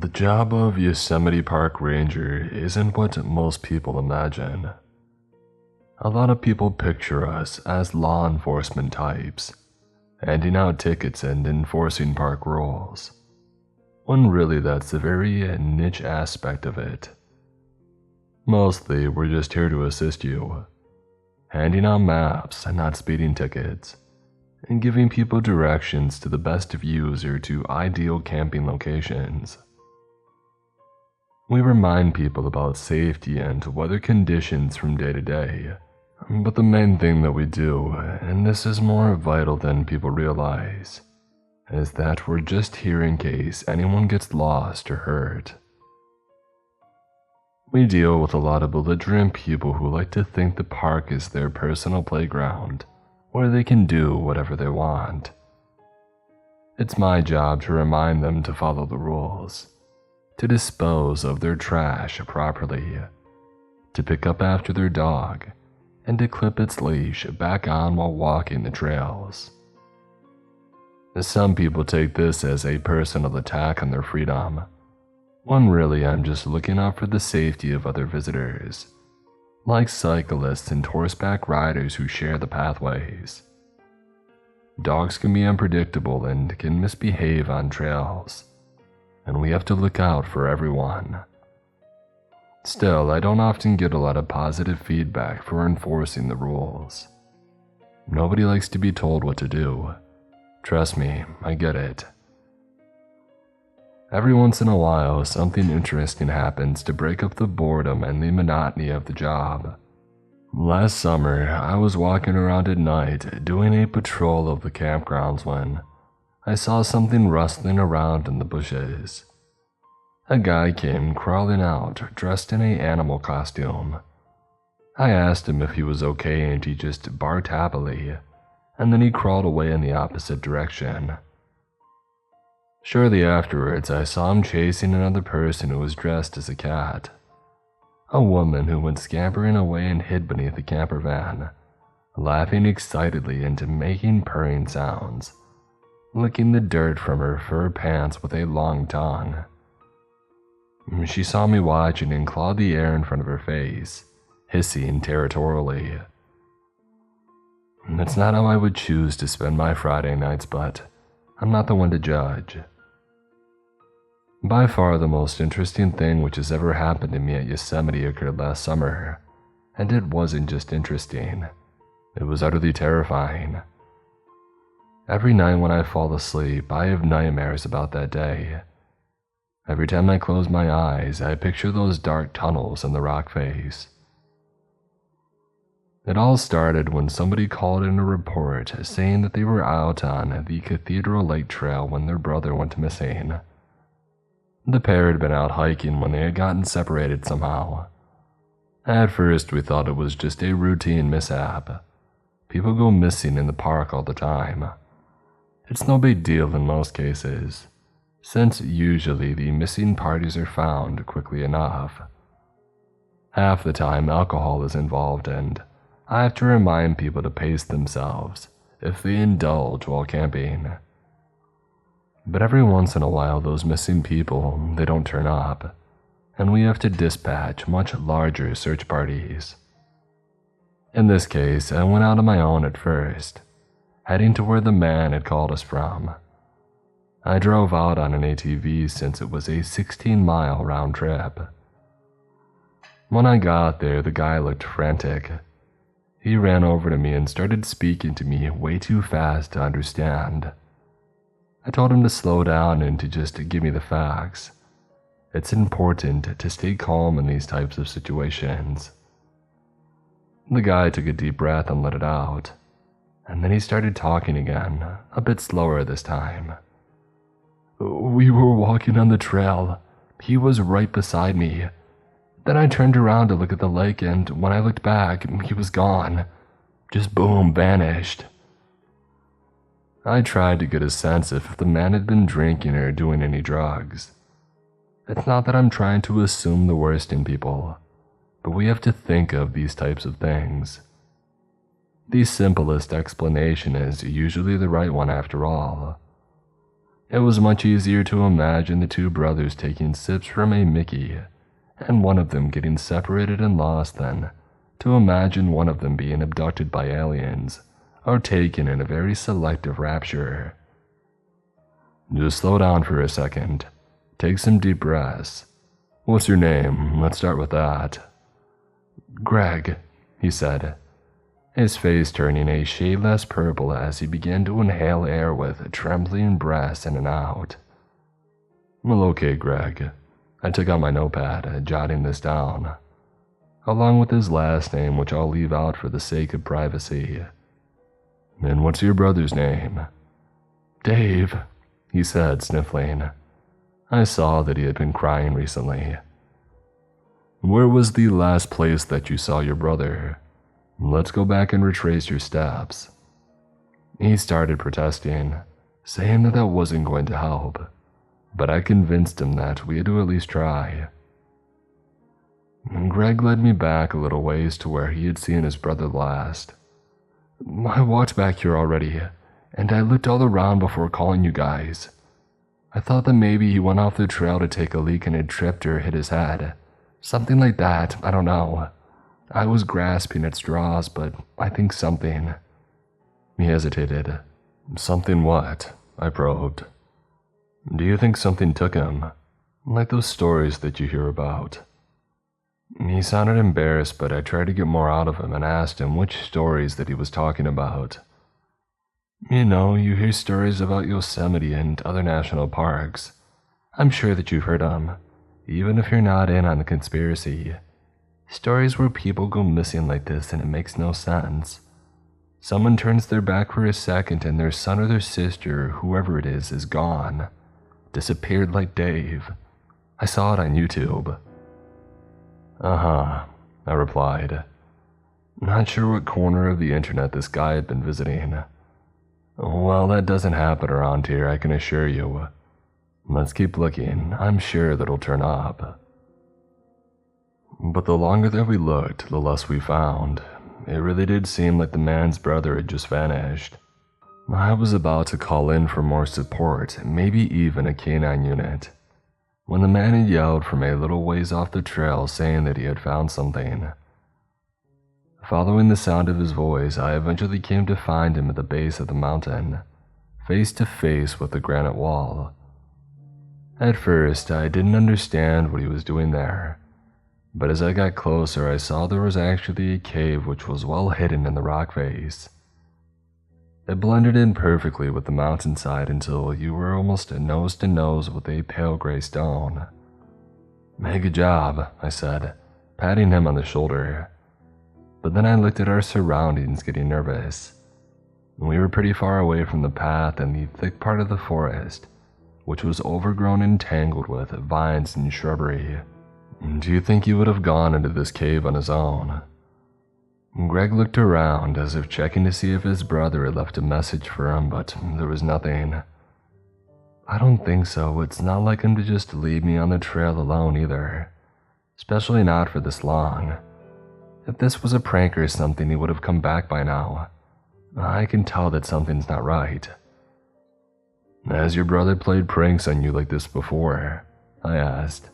The job of Yosemite Park Ranger isn't what most people imagine. A lot of people picture us as law enforcement types, handing out tickets and enforcing park rules, when really that's a very niche aspect of it. Mostly, we're just here to assist you, handing out maps and not speeding tickets, and giving people directions to the best views or to ideal camping locations. We remind people about safety and weather conditions from day to day, but the main thing that we do, and this is more vital than people realize, is that we're just here in case anyone gets lost or hurt. We deal with a lot of belligerent people who like to think the park is their personal playground, where they can do whatever they want. It's my job to remind them to follow the rules, to dispose of their trash properly, to pick up after their dog, and to clip its leash back on while walking the trails. Some people take this as a personal attack on their freedom, when really I'm just looking out for the safety of other visitors, like cyclists and horseback riders who share the pathways. Dogs can be unpredictable and can misbehave on trails, and we have to look out for everyone. Still, I don't often get a lot of positive feedback for enforcing the rules. Nobody likes to be told what to do. Trust me, I get it. Every once in a while, something interesting happens to break up the boredom and the monotony of the job. Last summer, I was walking around at night doing a patrol of the campgrounds when I saw something rustling around in the bushes. A guy came crawling out, dressed in an animal costume. I asked him if he was okay and he just barked happily, and then he crawled away in the opposite direction. Shortly afterwards, I saw him chasing another person who was dressed as a cat. A woman who went scampering away and hid beneath the camper van, laughing excitedly and making purring sounds, licking the dirt from her fur pants with a long tongue. She saw me watching and clawed the air in front of her face, hissing territorially. It's not how I would choose to spend my Friday nights, but I'm not the one to judge. By far the most interesting thing which has ever happened to me at Yosemite occurred last summer, and it wasn't just interesting, it was utterly terrifying. Every night when I fall asleep, I have nightmares about that day. Every time I close my eyes, I picture those dark tunnels in the rock face. It all started when somebody called in a report saying that they were out on the Cathedral Lake Trail when their brother went missing. The pair had been out hiking when they had gotten separated somehow. At first, we thought it was just a routine mishap. People go missing in the park all the time. It's no big deal in most cases, since usually the missing parties are found quickly enough. Half the time, alcohol is involved, and I have to remind people to pace themselves if they indulge while camping. But every once in a while, those missing people, they don't turn up, and we have to dispatch much larger search parties. In this case, I went out on my own at first, heading to where the man had called us from. I drove out on an ATV since it was a 16-mile round trip. When I got there, the guy looked frantic. He ran over to me and started speaking to me way too fast to understand. I told him to slow down and to just give me the facts. It's important to stay calm in these types of situations. The guy took a deep breath and let it out, and then he started talking again, a bit slower this time. We were walking on the trail. He was right beside me. Then I turned around to look at the lake, and when I looked back, he was gone. Just boom, vanished. I tried to get a sense if the man had been drinking or doing any drugs. It's not that I'm trying to assume the worst in people, but we have to think of these types of things. The simplest explanation is usually the right one after all. It was much easier to imagine the two brothers taking sips from a Mickey, and one of them getting separated and lost than to imagine one of them being abducted by aliens or taken in a very selective rapture. Just slow down for a second. Take some deep breaths. What's your name? Let's start with that. Greg, he said, his face turning a shade less purple as he began to inhale air with trembling breaths in and out. Well, okay, Greg. I took out my notepad, jotting this down, along with his last name, which I'll leave out for the sake of privacy. And what's your brother's name? Dave, he said, sniffling. I saw that he had been crying recently. Where was the last place that you saw your brother? Let's go back and retrace your steps. He started protesting, saying that wasn't going to help, but I convinced him that we had to at least try. Greg led me back a little ways to where he had seen his brother last. I walked back here already, and I looked all around before calling you guys. I thought that maybe he went off the trail to take a leak and had tripped or hit his head. Something like that, I don't know. I was grasping at straws, but I think something. He hesitated. Something what? I probed. Do you think something took him? Like those stories that you hear about? He sounded embarrassed, but I tried to get more out of him and asked him which stories that he was talking about. You know, you hear stories about Yosemite and other national parks. I'm sure that you've heard them, even if you're not in on the conspiracy. Stories where people go missing like this and it makes no sense. Someone turns their back for a second and their son or their sister, whoever it is gone. Disappeared like Dave. I saw it on YouTube. Uh-huh, I replied. Not sure what corner of the internet this guy had been visiting. Well, that doesn't happen around here, I can assure you. Let's keep looking. I'm sure that'll turn up. But the longer that we looked, the less we found. It really did seem like the man's brother had just vanished. I was about to call in for more support, maybe even a canine unit, when the man had yelled from a little ways off the trail saying that he had found something. Following the sound of his voice, I eventually came to find him at the base of the mountain, face to face with the granite wall. At first, I didn't understand what he was doing there, but as I got closer, I saw there was actually a cave which was well hidden in the rock face. It blended in perfectly with the mountainside until you were almost nose to nose with a pale gray stone. "Hey, good job," I said, patting him on the shoulder. But then I looked at our surroundings, getting nervous. We were pretty far away from the path and the thick part of the forest, which was overgrown and tangled with vines and shrubbery. "Do you think he would have gone into this cave on his own?" Greg looked around as if checking to see if his brother had left a message for him, but there was nothing. "I don't think so. It's not like him to just leave me on the trail alone either, especially not for this long. If this was a prank or something, he would have come back by now. I can tell that something's not right." "Has your brother played pranks on you like this before?" I asked.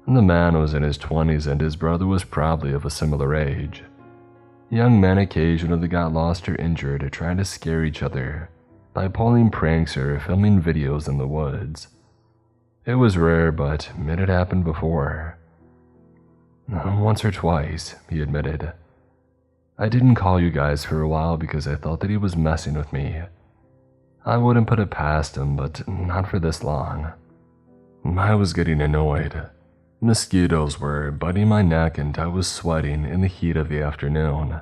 The man was in his 20s and his brother was probably of a similar age. Young men occasionally got lost or injured trying to scare each other by pulling pranks or filming videos in the woods. It was rare, but it had happened before. "Once or twice," he admitted. "I didn't call you guys for a while because I thought that he was messing with me. I wouldn't put it past him, but not for this long." I was getting annoyed. Mosquitoes were biting my neck and I was sweating in the heat of the afternoon,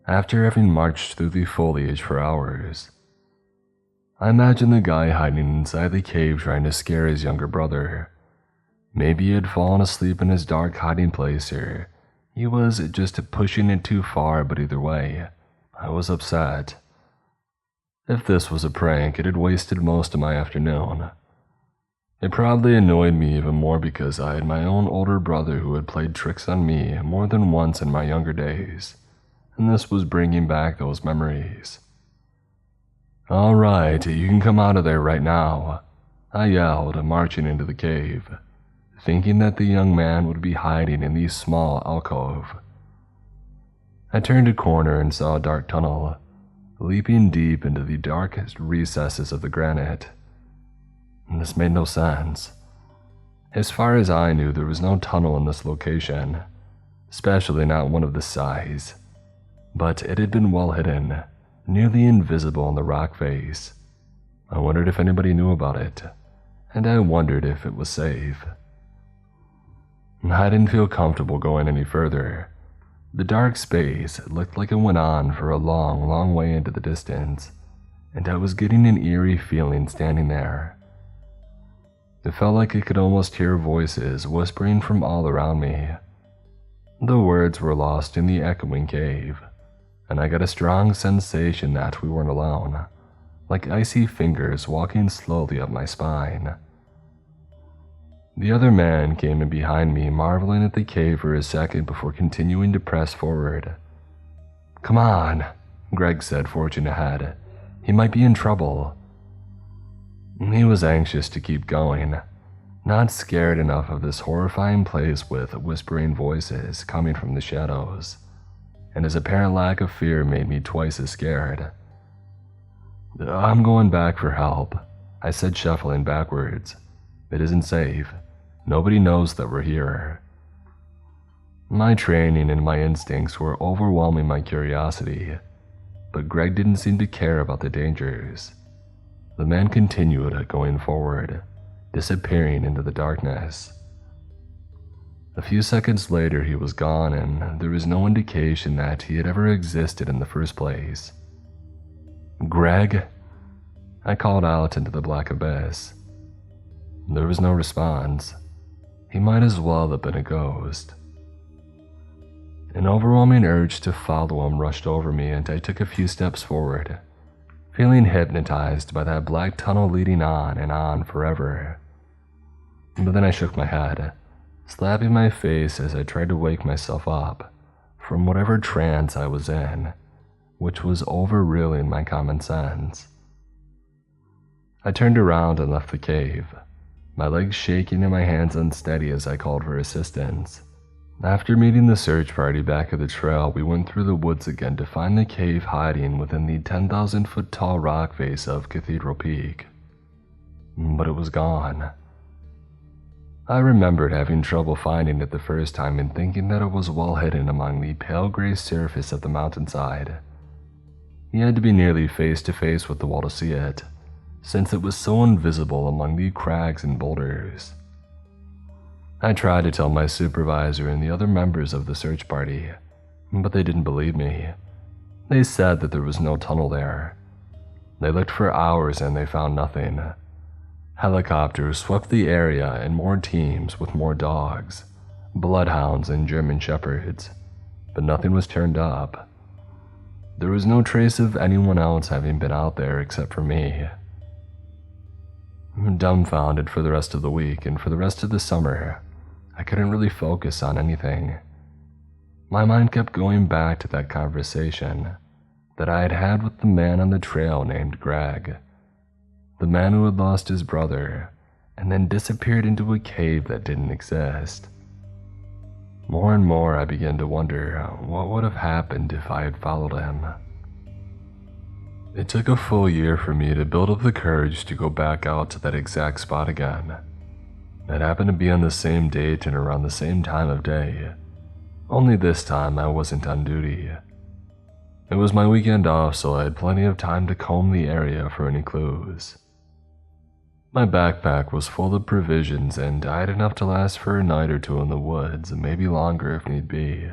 after having marched through the foliage for hours. I imagined the guy hiding inside the cave trying to scare his younger brother. Maybe he had fallen asleep in his dark hiding place, or he was just pushing it too far, but either way, I was upset. If this was a prank, it had wasted most of my afternoon. It probably annoyed me even more because I had my own older brother who had played tricks on me more than once in my younger days, and this was bringing back those memories. "All right, you can come out of there right now," I yelled, marching into the cave, thinking that the young man would be hiding in the small alcove. I turned a corner and saw a dark tunnel, leaping deep into the darkest recesses of the granite. This made no sense. As far as I knew, there was no tunnel in this location, especially not one of this size, but it had been well hidden, nearly invisible in the rock face. I wondered if anybody knew about it, and I wondered if it was safe. I didn't feel comfortable going any further. The dark space looked like it went on for a long, long way into the distance, and I was getting an eerie feeling standing there. It felt like I could almost hear voices whispering from all around me. The words were lost in the echoing cave, and I got a strong sensation that we weren't alone, like icy fingers walking slowly up my spine. The other man came in behind me, marveling at the cave for a second before continuing to press forward. "Come on," Greg said, forging ahead. "He might be in trouble." He was anxious to keep going, not scared enough of this horrifying place with whispering voices coming from the shadows, and his apparent lack of fear made me twice as scared. "I'm going back for help," I said, shuffling backwards. "It isn't safe. Nobody knows that we're here." My training and my instincts were overwhelming my curiosity, but Greg didn't seem to care about the dangers. The man continued going forward, disappearing into the darkness. A few seconds later, he was gone, and there was no indication that he had ever existed in the first place. "Greg?" I called out into the black abyss. There was no response. He might as well have been a ghost. An overwhelming urge to follow him rushed over me, and I took a few steps forward, feeling hypnotized by that black tunnel leading on and on forever. But then I shook my head, slapping my face as I tried to wake myself up from whatever trance I was in, which was overruling my common sense. I turned around and left the cave, my legs shaking and my hands unsteady as I called for assistance. After meeting the search party back at the trail, we went through the woods again to find the cave hiding within the 10,000-foot tall rock face of Cathedral Peak. But it was gone. I remembered having trouble finding it the first time and thinking that it was well hidden among the pale gray surface of the mountainside. You had to be nearly face to face with the wall to see it, since it was so invisible among the crags and boulders. I tried to tell my supervisor and the other members of the search party, but they didn't believe me. They said that there was no tunnel there. They looked for hours and they found nothing. Helicopters swept the area in more teams with more dogs, bloodhounds and German shepherds, but nothing was turned up. There was no trace of anyone else having been out there except for me. Dumbfounded for the rest of the week and for the rest of the summer, I couldn't really focus on anything. My mind kept going back to that conversation that I had had with the man on the trail named Greg, the man who had lost his brother and then disappeared into a cave that didn't exist. More and more I began to wonder what would have happened if I had followed him. It took a full year for me to build up the courage to go back out to that exact spot again. It happened to be on the same date and around the same time of day, only this time I wasn't on duty. It was my weekend off, so I had plenty of time to comb the area for any clues. My backpack was full of provisions and I had enough to last for a night or two in the woods, and maybe longer if need be.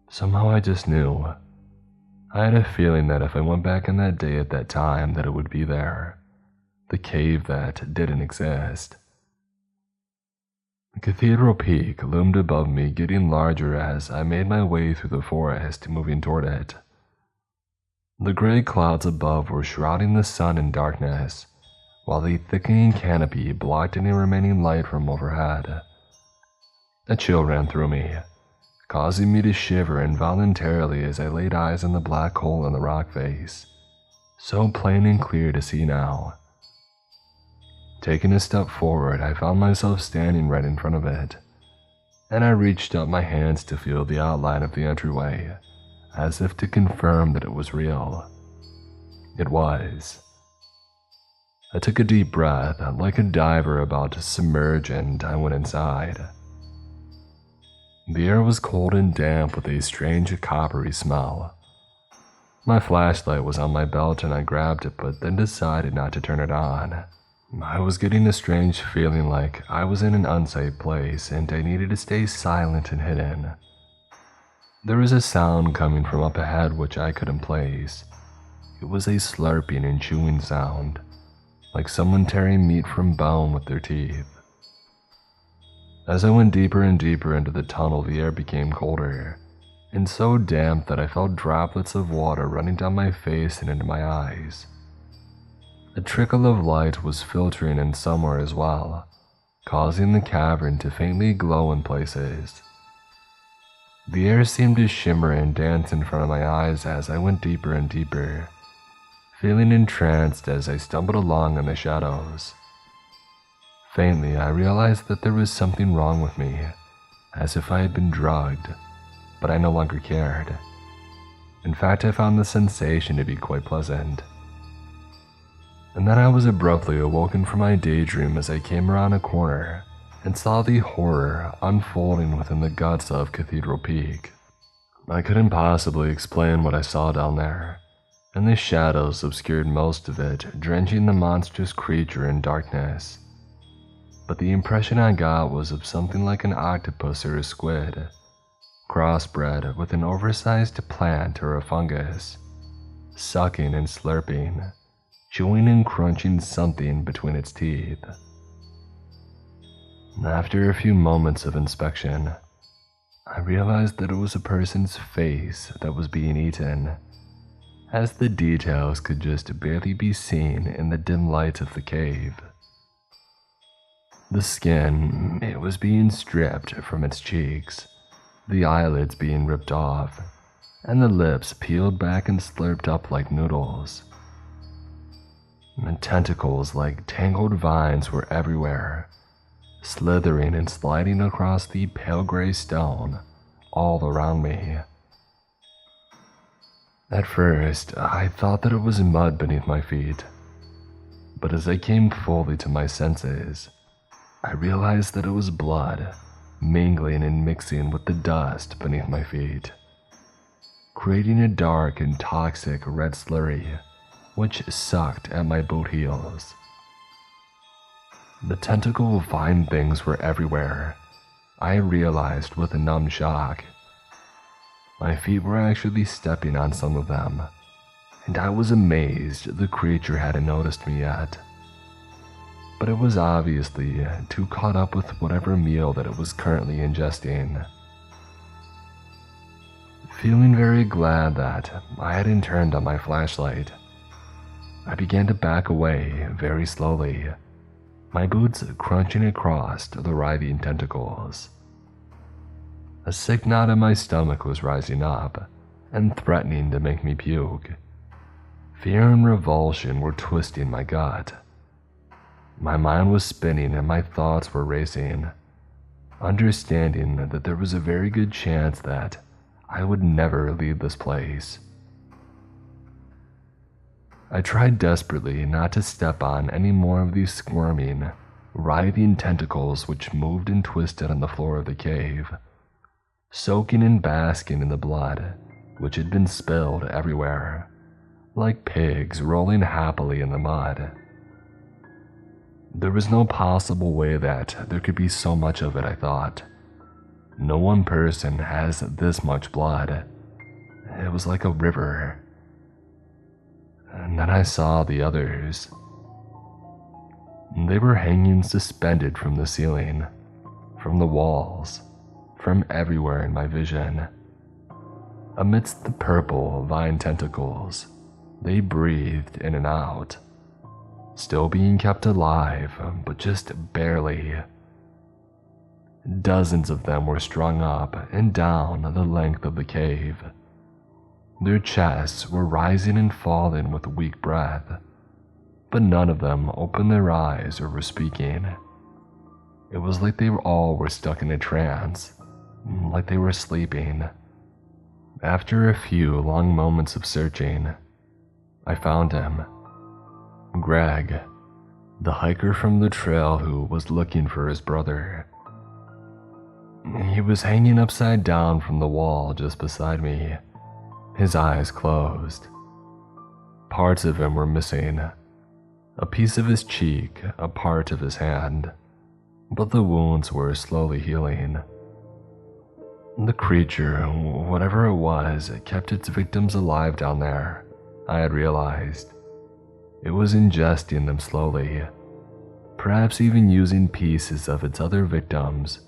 Somehow I just knew. I had a feeling that if I went back on that day at that time, that it would be there. The cave that didn't exist. Cathedral Peak loomed above me, getting larger as I made my way through the forest, moving toward it. The gray clouds above were shrouding the sun in darkness, while the thickening canopy blocked any remaining light from overhead. A chill ran through me, causing me to shiver involuntarily as I laid eyes on the black hole in the rock face, so plain and clear to see now. Taking a step forward, I found myself standing right in front of it, and I reached up my hands to feel the outline of the entryway, as if to confirm that it was real. It was. I took a deep breath, like a diver about to submerge, and I went inside. The air was cold and damp with a strange coppery smell. My flashlight was on my belt and I grabbed it, but then decided not to turn it on. I was getting a strange feeling like I was in an unsafe place and I needed to stay silent and hidden. There was a sound coming from up ahead which I couldn't place. It was a slurping and chewing sound, like someone tearing meat from bone with their teeth. As I went deeper and deeper into the tunnel, the air became colder, and so damp that I felt droplets of water running down my face and into my eyes. A trickle of light was filtering in somewhere as well, causing the cavern to faintly glow in places. The air seemed to shimmer and dance in front of my eyes as I went deeper and deeper, feeling entranced as I stumbled along in the shadows. Faintly, I realized that there was something wrong with me, as if I had been drugged, but I no longer cared. In fact, I found the sensation to be quite pleasant. And then I was abruptly awoken from my daydream as I came around a corner and saw the horror unfolding within the guts of Cathedral Peak. I couldn't possibly explain what I saw down there, and the shadows obscured most of it, drenching the monstrous creature in darkness. But the impression I got was of something like an octopus or a squid, crossbred with an oversized plant or a fungus, sucking and slurping, chewing and crunching something between its teeth. After a few moments of inspection, I realized that it was a person's face that was being eaten, as the details could just barely be seen in the dim light of the cave. The skin, it was being stripped from its cheeks, the eyelids being ripped off, and the lips peeled back and slurped up like noodles. And tentacles like tangled vines were everywhere, slithering and sliding across the pale gray stone all around me. At first, I thought that it was mud beneath my feet, but as I came fully to my senses, I realized that it was blood, mingling and mixing with the dust beneath my feet, creating a dark and toxic red slurry, which sucked at my boot heels. The tentacle vine things were everywhere, I realized with a numb shock. My feet were actually stepping on some of them, and I was amazed the creature hadn't noticed me yet. But it was obviously too caught up with whatever meal that it was currently ingesting. Feeling very glad that I hadn't turned on my flashlight, I began to back away very slowly, my boots crunching across the writhing tentacles. A sick knot in my stomach was rising up and threatening to make me puke. Fear and revulsion were twisting my gut. My mind was spinning and my thoughts were racing, understanding that there was a very good chance that I would never leave this place. I tried desperately not to step on any more of these squirming, writhing tentacles which moved and twisted on the floor of the cave, soaking and basking in the blood which had been spilled everywhere, like pigs rolling happily in the mud. There was no possible way that there could be so much of it, I thought. No one person has this much blood. It was like a river. And then I saw the others. They were hanging suspended from the ceiling, from the walls, from everywhere in my vision. Amidst the purple vine tentacles, they breathed in and out, still being kept alive, but just barely. Dozens of them were strung up and down the length of the cave. Their chests were rising and falling with weak breath, but none of them opened their eyes or were speaking. It was like they all were stuck in a trance, like they were sleeping. After a few long moments of searching, I found him. Greg, the hiker from the trail who was looking for his brother. He was hanging upside down from the wall just beside me, his eyes closed. Parts of him were missing, a piece of his cheek, a part of his hand, but the wounds were slowly healing. The creature, whatever it was, kept its victims alive down there, I had realized. It was ingesting them slowly, perhaps even using pieces of its other victims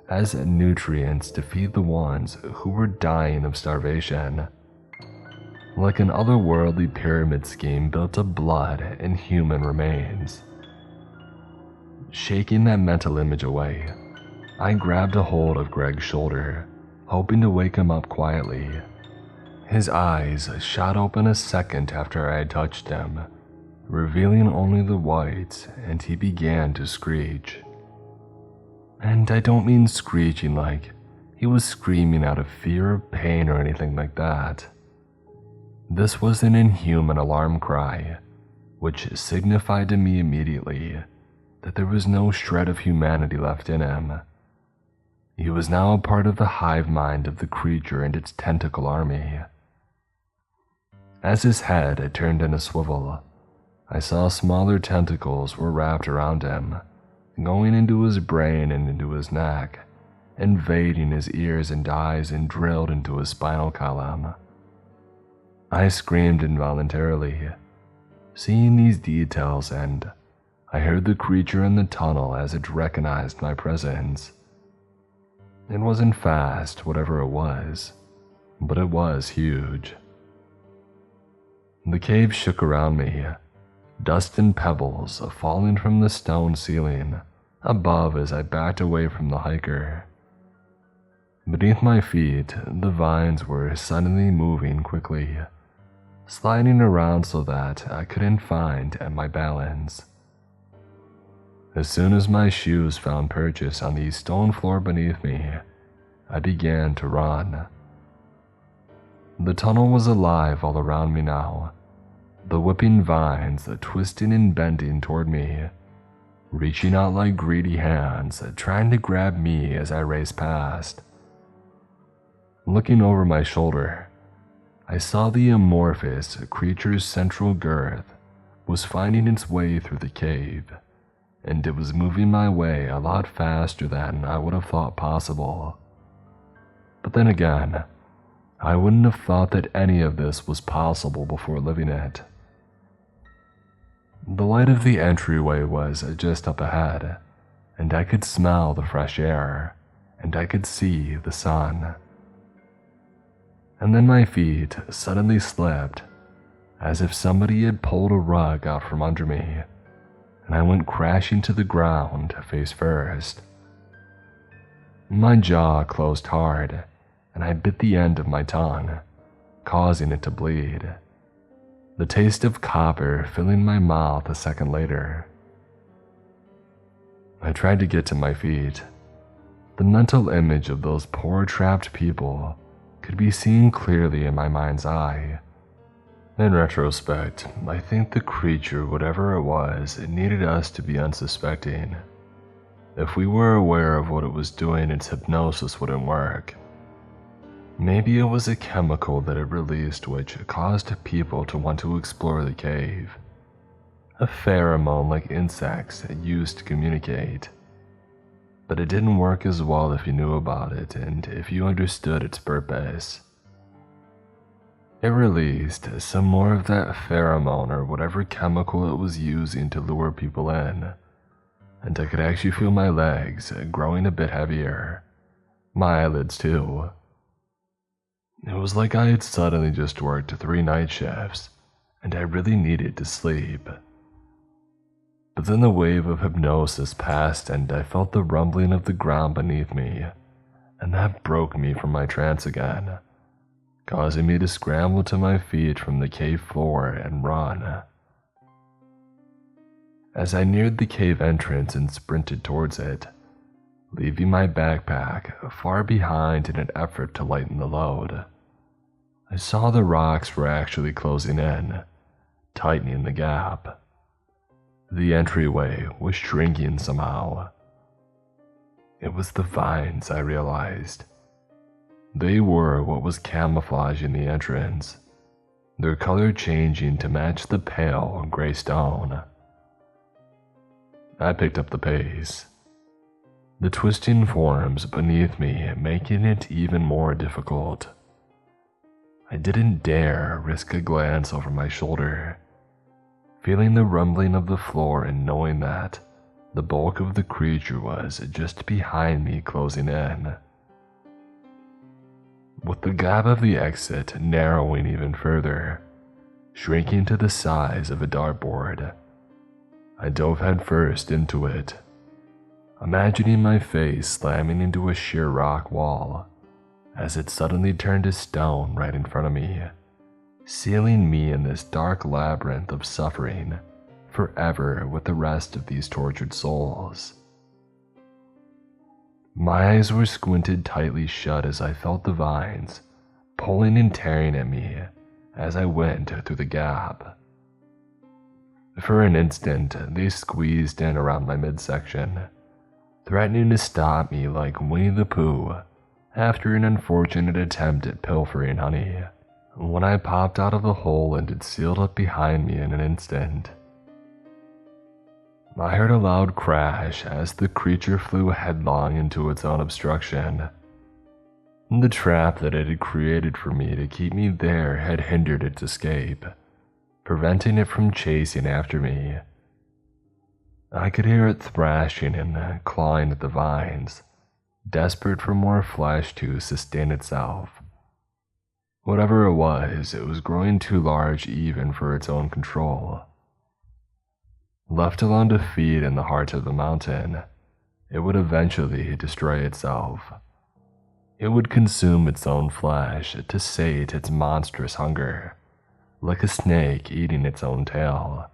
as nutrients to feed the ones who were dying of starvation. Like an otherworldly pyramid scheme built of blood and human remains. Shaking that mental image away, I grabbed a hold of Greg's shoulder, hoping to wake him up quietly. His eyes shot open a second after I had touched him, revealing only the whites, and he began to screech. And I don't mean screeching like he was screaming out of fear or pain or anything like that. This was an inhuman alarm cry, which signified to me immediately that there was no shred of humanity left in him. He was now a part of the hive mind of the creature and its tentacle army. As his head turned in a swivel, I saw smaller tentacles were wrapped around him, going into his brain and into his neck, invading his ears and eyes and drilled into his spinal column. I screamed involuntarily, seeing these details, and I heard the creature in the tunnel as it recognized my presence. It wasn't fast, whatever it was, but it was huge. The cave shook around me, dust and pebbles falling from the stone ceiling above as I backed away from the hiker. Beneath my feet, the vines were suddenly moving quickly, sliding around so that I couldn't find my balance. As soon as my shoes found purchase on the stone floor beneath me, I began to run. The tunnel was alive all around me now, the whipping vines twisting and bending toward me, reaching out like greedy hands, trying to grab me as I raced past. Looking over my shoulder, I saw the amorphous creature's central girth was finding its way through the cave, and it was moving my way a lot faster than I would have thought possible. But then again, I wouldn't have thought that any of this was possible before living it. The light of the entryway was just up ahead, and I could smell the fresh air, and I could see the sun. And then my feet suddenly slipped, as if somebody had pulled a rug out from under me, and I went crashing to the ground face first. My jaw closed hard, and I bit the end of my tongue, causing it to bleed, the taste of copper filling my mouth a second later. I tried to get to my feet. The mental image of those poor trapped people could be seen clearly in my mind's eye. In retrospect, I think the creature, whatever it was, it needed us to be unsuspecting. If we were aware of what it was doing, its hypnosis wouldn't work. Maybe it was a chemical that it released which caused people to want to explore the cave. A pheromone like insects used to communicate. But it didn't work as well if you knew about it and if you understood its purpose. It released some more of that pheromone or whatever chemical it was using to lure people in, and I could actually feel my legs growing a bit heavier, my eyelids too. It was like I had suddenly just worked 3 night shifts, and I really needed to sleep. But then the wave of hypnosis passed and I felt the rumbling of the ground beneath me, and that broke me from my trance again. causing me to scramble to my feet from the cave floor and run. As I neared the cave entrance and sprinted towards it, leaving my backpack far behind in an effort to lighten the load, I saw the rocks were actually closing in, tightening the gap. The entryway was shrinking somehow. It was the vines, I realized. They were what was camouflaging the entrance, their color changing to match the pale gray stone. I picked up the pace, the twisting forms beneath me making it even more difficult. I didn't dare risk a glance over my shoulder, feeling the rumbling of the floor and knowing that the bulk of the creature was just behind me closing in. With the gap of the exit narrowing even further, shrinking to the size of a dartboard, I dove headfirst into it, imagining my face slamming into a sheer rock wall as it suddenly turned to stone right in front of me, sealing me in this dark labyrinth of suffering forever with the rest of these tortured souls. My eyes were squinted tightly shut as I felt the vines pulling and tearing at me as I went through the gap. For an instant, they squeezed in around my midsection, threatening to stop me like Winnie the Pooh after an unfortunate attempt at pilfering honey, when I popped out of the hole and it sealed up behind me in an instant. I heard a loud crash as the creature flew headlong into its own obstruction. The trap that it had created for me to keep me there had hindered its escape, preventing it from chasing after me. I could hear it thrashing and clawing at the vines, desperate for more flesh to sustain itself. Whatever it was growing too large even for its own control. Left alone to feed in the heart of the mountain, it would eventually destroy itself. It would consume its own flesh to sate its monstrous hunger, like a snake eating its own tail.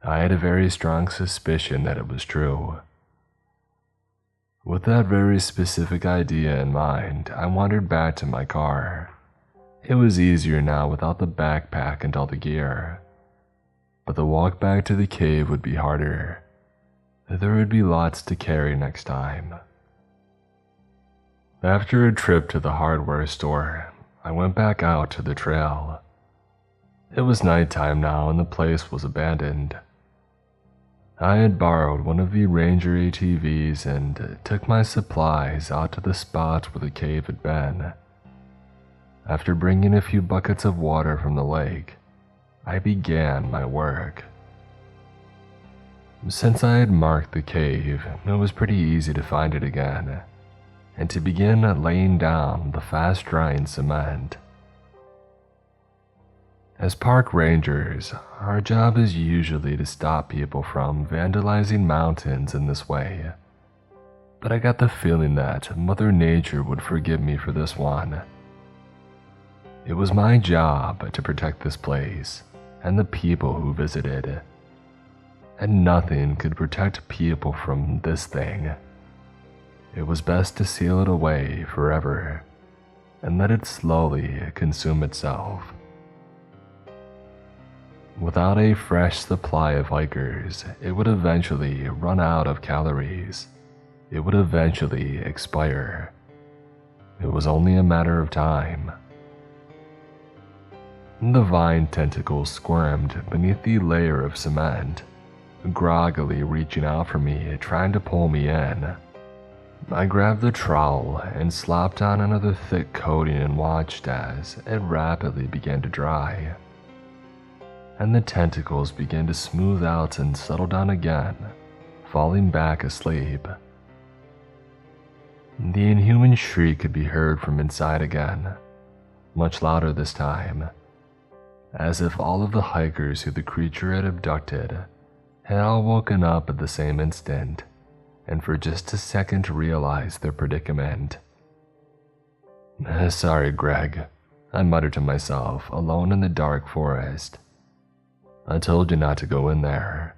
I had a very strong suspicion that it was true. With that very specific idea in mind, I wandered back to my car. It was easier now without the backpack and all the gear. But the walk back to the cave would be harder. There would be lots to carry next time. After a trip to the hardware store, I went back out to the trail. It was nighttime now and the place was abandoned. I had borrowed one of the Ranger ATVs and took my supplies out to the spot where the cave had been. After bringing a few buckets of water from the lake, I began my work. Since I had marked the cave, it was pretty easy to find it again, and to begin laying down the fast-drying cement. As park rangers, our job is usually to stop people from vandalizing mountains in this way, but I got the feeling that Mother Nature would forgive me for this one. It was my job to protect this place and the people who visited, and nothing could protect people from this thing. It was best to seal it away forever and let it slowly consume itself. Without a fresh supply of hikers, it would eventually run out of calories. It would eventually expire. It was only a matter of time. The vine tentacles squirmed beneath the layer of cement, groggily reaching out for me, trying to pull me in. I grabbed the trowel and slopped on another thick coating and watched as it rapidly began to dry, and the tentacles began to smooth out and settle down again, falling back asleep. The inhuman shriek could be heard from inside again, much louder this time, as if all of the hikers who the creature had abducted had all woken up at the same instant and for just a second realized their predicament. "Sorry, Greg," I muttered to myself, alone in the dark forest. I told you not to go in there.